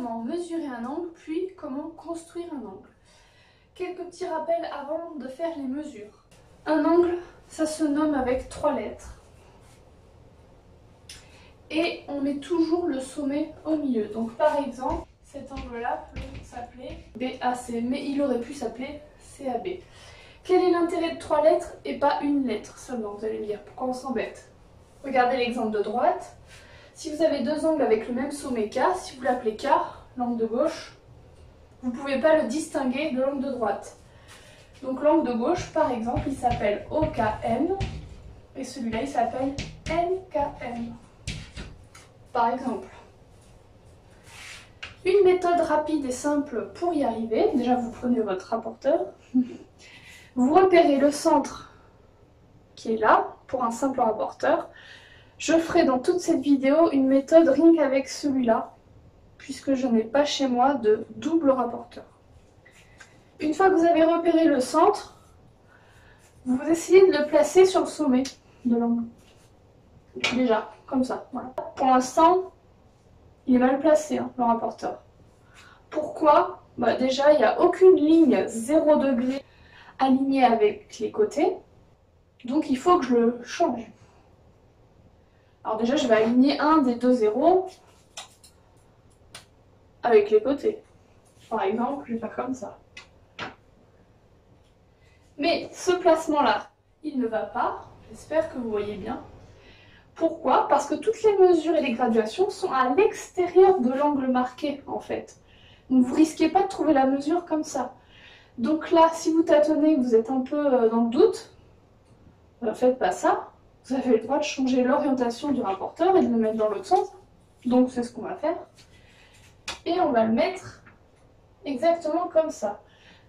comment mesurer un angle, puis comment construire un angle. Quelques petits rappels avant de faire les mesures. Un angle, ça se nomme avec 3 lettres. Et on met toujours le sommet au milieu. Donc par exemple, cet angle-là peut s'appeler BAC, mais il aurait pu s'appeler CAB. Quel est l'intérêt de 3 lettres et pas une lettre seulement? Vous allez me dire, pourquoi on s'embête? Regardez l'exemple de droite. Si vous avez 2 angles avec le même sommet K, si vous l'appelez K, l'angle de gauche, vous ne pouvez pas le distinguer de l'angle de droite. Donc l'angle de gauche, par exemple, il s'appelle OKM, et celui-là, il s'appelle NKM. Par exemple. Une méthode rapide et simple pour y arriver, déjà vous prenez votre rapporteur, vous repérez le centre qui est là, pour un simple rapporteur. Je ferai dans toute cette vidéo une méthode rien qu'avec celui-là, puisque je n'ai pas chez moi de double rapporteur. Une fois que vous avez repéré le centre, vous essayez de le placer sur le sommet de l'angle. Déjà, comme ça, voilà. Pour l'instant, il est mal placé, hein, le rapporteur. Pourquoi? Déjà, il n'y a aucune ligne 0 degré alignée avec les côtés, donc il faut que je le change. Alors déjà, je vais aligner un des 2 zéros avec les côtés. Par exemple, je vais faire comme ça. Mais ce placement-là, il ne va pas. J'espère que vous voyez bien. Pourquoi? Parce que toutes les mesures et les graduations sont à l'extérieur de l'angle marqué, en fait. Donc vous risquez pas de trouver la mesure comme ça. Donc là, si vous tâtonnez, que vous êtes un peu dans le doute, faites pas ça. Vous avez le droit de changer l'orientation du rapporteur et de le mettre dans l'autre sens. Donc c'est ce qu'on va faire. Et on va le mettre exactement comme ça.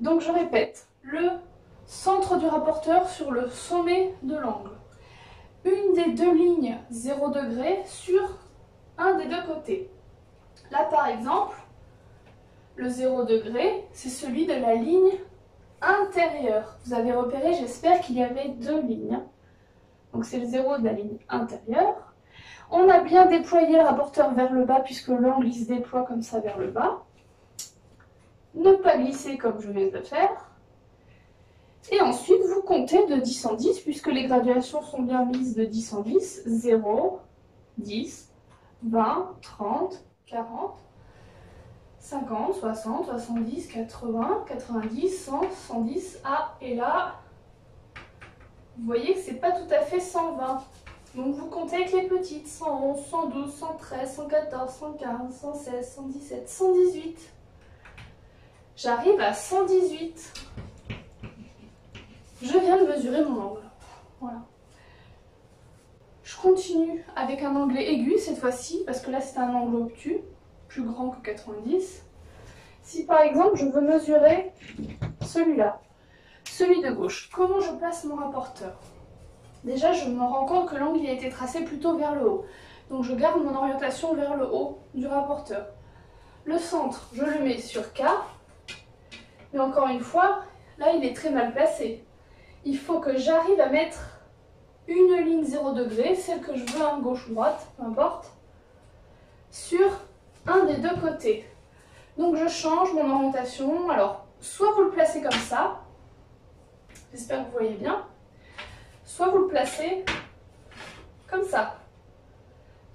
Donc je répète, le centre du rapporteur sur le sommet de l'angle. Une des 2 lignes 0 degré sur un des 2 côtés. Là par exemple, le 0 degré, c'est celui de la ligne intérieure. Vous avez repéré, j'espère qu'il y avait 2 lignes. Donc c'est le 0 de la ligne intérieure. On a bien déployé le rapporteur vers le bas puisque l'angle il se déploie comme ça vers le bas. Ne pas glisser comme je viens de le faire. Et ensuite vous comptez de 10 en 10 puisque les graduations sont bien mises de 10 en 10. 0, 10, 20, 30, 40, 50, 60, 70, 80, 90, 100, 110. Ah, et là, vous voyez que c'est pas tout à fait 120. Donc vous comptez avec les petites. 111, 112, 113, 114, 115, 116, 117, 118. J'arrive à 118. Je viens de mesurer mon angle. Voilà. Je continue avec un angle aigu cette fois-ci, parce que là c'est un angle obtus, plus grand que 90. Si par exemple je veux mesurer celui-là, celui de gauche, comment je place mon rapporteur? Déjà je me rends compte que l'angle a été tracé plutôt vers le haut. Donc je garde mon orientation vers le haut du rapporteur. Le centre, je le mets sur K, mais encore une fois, là il est très mal placé. Il faut que j'arrive à mettre une ligne 0 degré, celle que je veux, hein, gauche ou droite, peu importe, sur un des 2 côtés. Donc je change mon orientation. Alors, soit vous le placez comme ça, j'espère que vous voyez bien, soit vous le placez comme ça.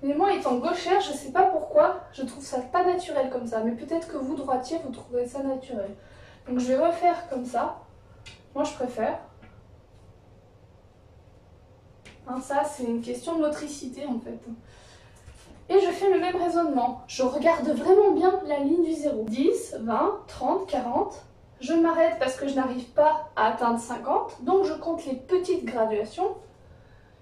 Mais moi, étant gauchère, je ne sais pas pourquoi, je trouve ça pas naturel comme ça, mais peut-être que vous, droitier, vous trouverez ça naturel. Donc je vais refaire comme ça. Moi, je préfère. Hein, ça, c'est une question de motricité en fait. Et je fais le même raisonnement. Je regarde vraiment bien la ligne du 0. 10, 20, 30, 40. Je m'arrête parce que je n'arrive pas à atteindre 50. Donc je compte les petites graduations.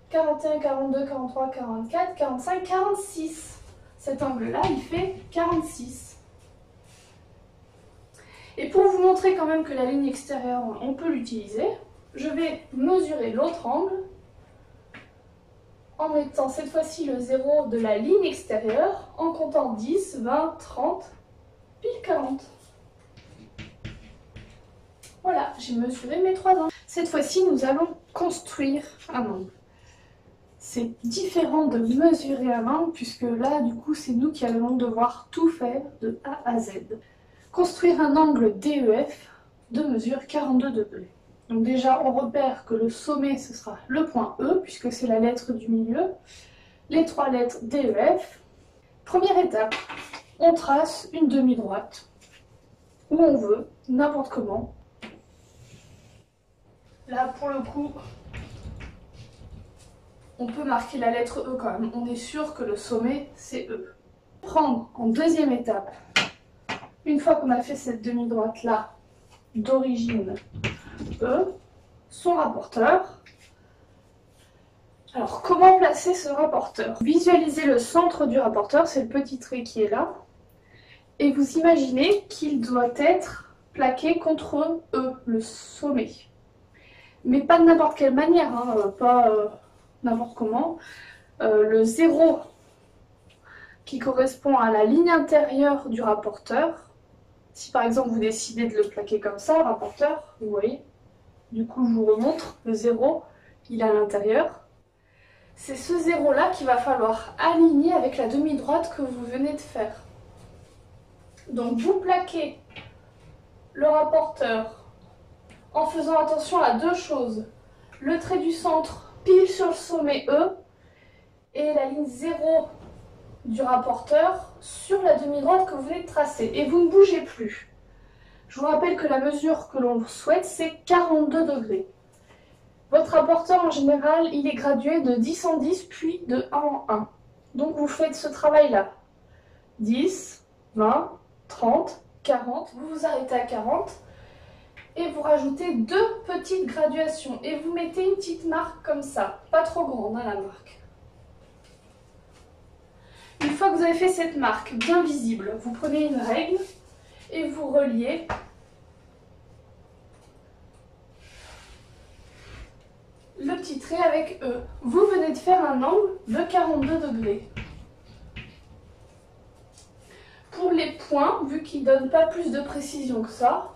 41, 42, 43, 44, 45, 46. Cet angle-là, il fait 46. Et pour vous montrer quand même que la ligne extérieure, on peut l'utiliser, je vais mesurer l'autre angle en mettant cette fois-ci le 0 de la ligne extérieure, en comptant 10, 20, 30, puis 40. Voilà, j'ai mesuré mes 3 angles. Cette fois-ci, nous allons construire un angle. C'est différent de mesurer à main, puisque là, du coup, c'est nous qui allons devoir tout faire de A à Z. Construire un angle DEF de mesure 42 degrés. Donc déjà, on repère que le sommet, ce sera le point E, puisque c'est la lettre du milieu. Les 3 lettres DEF. Première étape, on trace une demi-droite, où on veut, n'importe comment. Là, pour le coup, on peut marquer la lettre E quand même. On est sûr que le sommet, c'est E. Prendre en deuxième étape, une fois qu'on a fait cette demi-droite là, d'origine E, son rapporteur. Alors, comment placer ce rapporteur? Visualisez le centre du rapporteur, c'est le petit trait qui est là. Et vous imaginez qu'il doit être plaqué contre E, le sommet. Mais pas de n'importe quelle manière, hein, pas n'importe comment. Le 0 qui correspond à la ligne intérieure du rapporteur. Si par exemple vous décidez de le plaquer comme ça, le rapporteur, vous voyez, du coup je vous remontre, le 0, il est à l'intérieur. C'est ce 0 là qu'il va falloir aligner avec la demi-droite que vous venez de faire. Donc vous plaquez le rapporteur en faisant attention à 2 choses. Le trait du centre pile sur le sommet E et la ligne 0 du rapporteur sur la demi-droite que vous venez de tracer. Et vous ne bougez plus. Je vous rappelle que la mesure que l'on souhaite, c'est 42 degrés. Votre rapporteur, en général, il est gradué de 10 en 10, puis de 1 en 1. Donc vous faites ce travail-là. 10, 20, 30, 40. Vous vous arrêtez à 40. Et vous rajoutez 2 petites graduations. Et vous mettez une petite marque comme ça. Pas trop grande, hein, la marque. Une fois que vous avez fait cette marque bien visible, vous prenez une règle et vous reliez le petit trait avec E. Vous venez de faire un angle de 42 degrés. Pour les points, vu qu'ils ne donnent pas plus de précision que ça,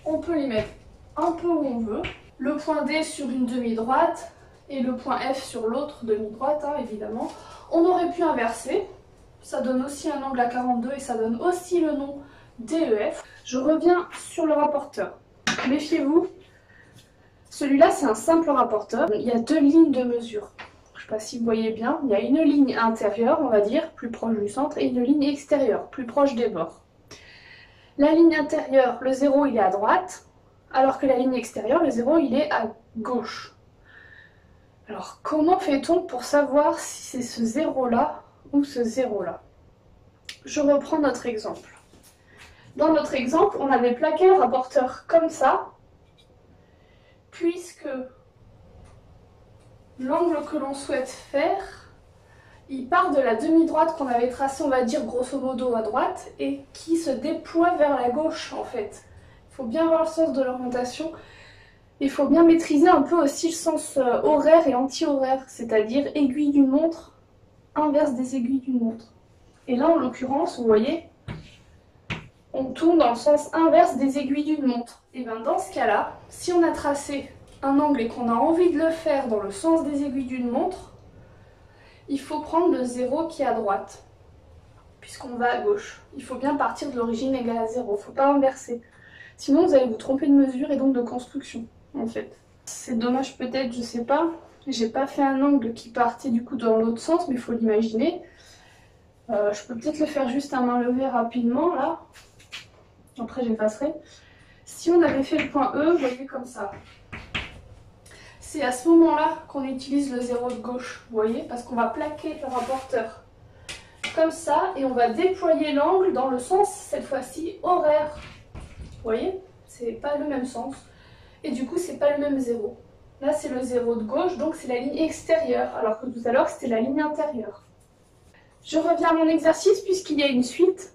on peut les mettre un peu où on veut. Le point D sur une demi-droite et le point F sur l'autre demi-droite, hein, évidemment. On aurait pu inverser. Ça donne aussi un angle à 42 et ça donne aussi le nom DEF. Je reviens sur le rapporteur. Méfiez-vous. Celui-là, c'est un simple rapporteur. Il y a 2 lignes de mesure. Je ne sais pas si vous voyez bien. Il y a une ligne intérieure, on va dire, plus proche du centre, et une ligne extérieure, plus proche des bords. La ligne intérieure, le 0, il est à droite, alors que la ligne extérieure, le 0, il est à gauche. Alors, comment fait-on pour savoir si c'est ce 0-là ou ce 0-là? Je reprends notre exemple. Dans notre exemple, on avait plaqué le rapporteur comme ça, puisque l'angle que l'on souhaite faire, il part de la demi-droite qu'on avait tracée, on va dire grosso modo à droite, et qui se déploie vers la gauche en fait. Il faut bien voir le sens de l'orientation. Il faut bien maîtriser un peu aussi le sens horaire et anti-horaire, c'est-à-dire aiguille d'une montre, inverse des aiguilles d'une montre. Et là, en l'occurrence, vous voyez, on tourne dans le sens inverse des aiguilles d'une montre. Et bien dans ce cas-là, si on a tracé un angle et qu'on a envie de le faire dans le sens des aiguilles d'une montre, il faut prendre le 0 qui est à droite, puisqu'on va à gauche. Il faut bien partir de l'origine égale à 0, il ne faut pas inverser. Sinon, vous allez vous tromper de mesure et donc de construction, en fait. C'est dommage peut-être, je sais pas. J'ai pas fait un angle qui partait du coup dans l'autre sens, mais il faut l'imaginer. Je peux peut-être le faire juste à main levée rapidement, là. Après, j'effacerai. Si on avait fait le point E, vous voyez comme ça. C'est à ce moment-là qu'on utilise le 0 de gauche, vous voyez, parce qu'on va plaquer le rapporteur comme ça et on va déployer l'angle dans le sens, cette fois-ci, horaire. Vous voyez, c'est pas le même sens. Et du coup, c'est pas le même 0. Là, c'est le 0 de gauche, donc c'est la ligne extérieure, alors que tout à l'heure, c'était la ligne intérieure. Je reviens à mon exercice puisqu'il y a une suite.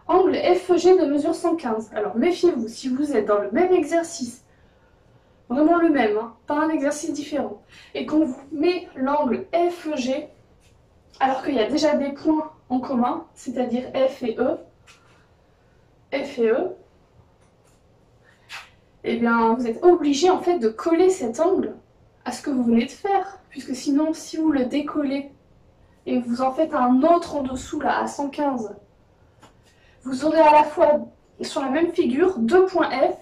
Angle FEG de mesure 115. Alors méfiez-vous, si vous êtes dans le même exercice, vraiment le même, hein, pas un exercice différent, et qu'on vous met l'angle FEG, alors qu'il y a déjà des points en commun, c'est-à-dire F et E, eh bien vous êtes obligé en fait de coller cet angle à ce que vous venez de faire, puisque sinon, si vous le décollez et vous en faites un autre en dessous, là, à 115, vous aurez à la fois, sur la même figure, deux points F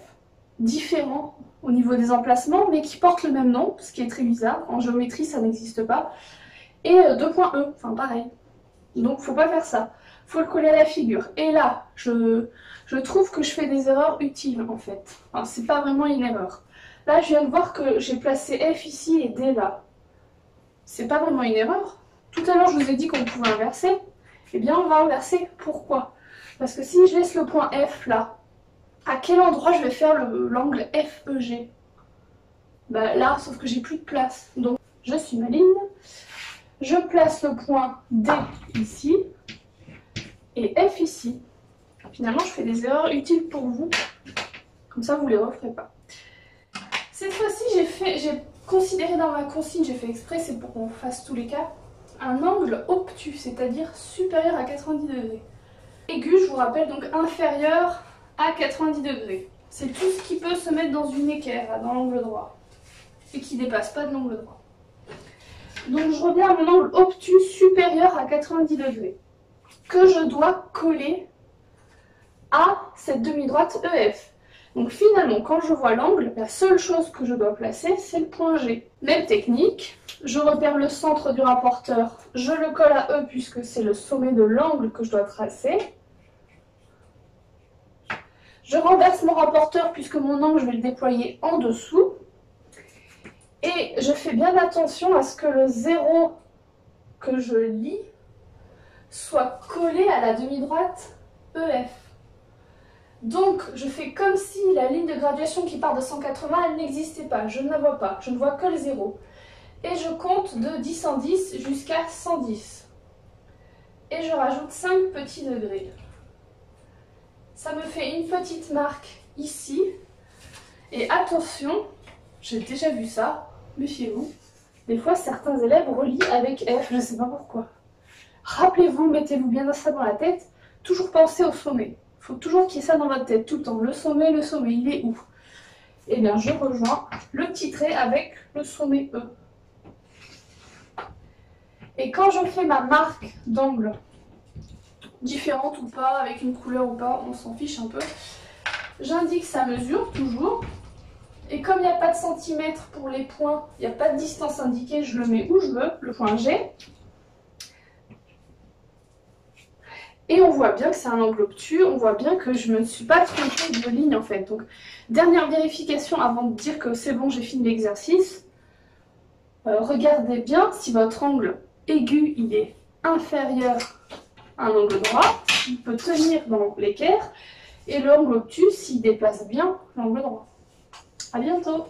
différents au niveau des emplacements, mais qui portent le même nom, ce qui est très bizarre. En géométrie, ça n'existe pas. Et deux points E, enfin pareil. Donc, faut pas faire ça. Faut le coller à la figure. Et là, je trouve que je fais des erreurs utiles, en fait. Enfin, c'est pas vraiment une erreur. Là, je viens de voir que j'ai placé F ici et D là. C'est pas vraiment une erreur. Tout à l'heure, je vous ai dit qu'on pouvait inverser. Eh bien, on va inverser. Pourquoi? Parce que si je laisse le point F là, à quel endroit je vais faire l'angle FEG? Bah là, sauf que j'ai plus de place. Donc, je suis maligne. Je place le point D ici et F ici. Finalement, je fais des erreurs utiles pour vous. Comme ça, vous ne les referez pas. Cette fois-ci, j'ai considéré dans ma consigne, j'ai fait exprès, c'est pour qu'on fasse tous les cas, un angle obtus, c'est-à-dire supérieur à 90 degrés. Aigu, je vous rappelle, donc inférieur à 90 degrés. C'est tout ce qui peut se mettre dans une équerre, dans l'angle droit, et qui ne dépasse pas de l'angle droit. Donc je reviens à mon angle obtus supérieur à 90 degrés, que je dois coller à cette demi-droite EF. Donc finalement, quand je vois l'angle, la seule chose que je dois placer, c'est le point G. Même technique, je repère le centre du rapporteur, je le colle à E puisque c'est le sommet de l'angle que je dois tracer. Je renverse mon rapporteur puisque mon angle, je vais le déployer en dessous. Et je fais bien attention à ce que le 0 que je lis soit collé à la demi-droite EF. Donc, je fais comme si la ligne de graduation qui part de 180, elle n'existait pas. Je ne la vois pas. Je ne vois que le 0. Et je compte de 10 en 10 jusqu'à 110. Et je rajoute 5 petits degrés. Ça me fait une petite marque ici. Et attention, j'ai déjà vu ça, méfiez-vous. Des fois, certains élèves relient avec F, je ne sais pas pourquoi. Rappelez-vous, mettez-vous bien ça dans la tête, toujours penser au sommet. Il faut toujours qu'il y ait ça dans votre tête, tout le temps. Le sommet, il est où? Eh bien, je rejoins le petit trait avec le sommet E. Et quand je fais ma marque d'angle, différente ou pas, avec une couleur ou pas, on s'en fiche un peu, j'indique sa mesure, toujours. Et comme il n'y a pas de centimètres pour les points, il n'y a pas de distance indiquée, je le mets où je veux, le point G. Et on voit bien que c'est un angle obtus, on voit bien que je ne me suis pas trompée de ligne en fait. Donc, dernière vérification avant de dire que c'est bon, j'ai fini l'exercice. Regardez bien si votre angle aigu, il est inférieur à un angle droit, il peut tenir dans l'équerre, et l'angle obtus, s'il dépasse bien l'angle droit. À bientôt!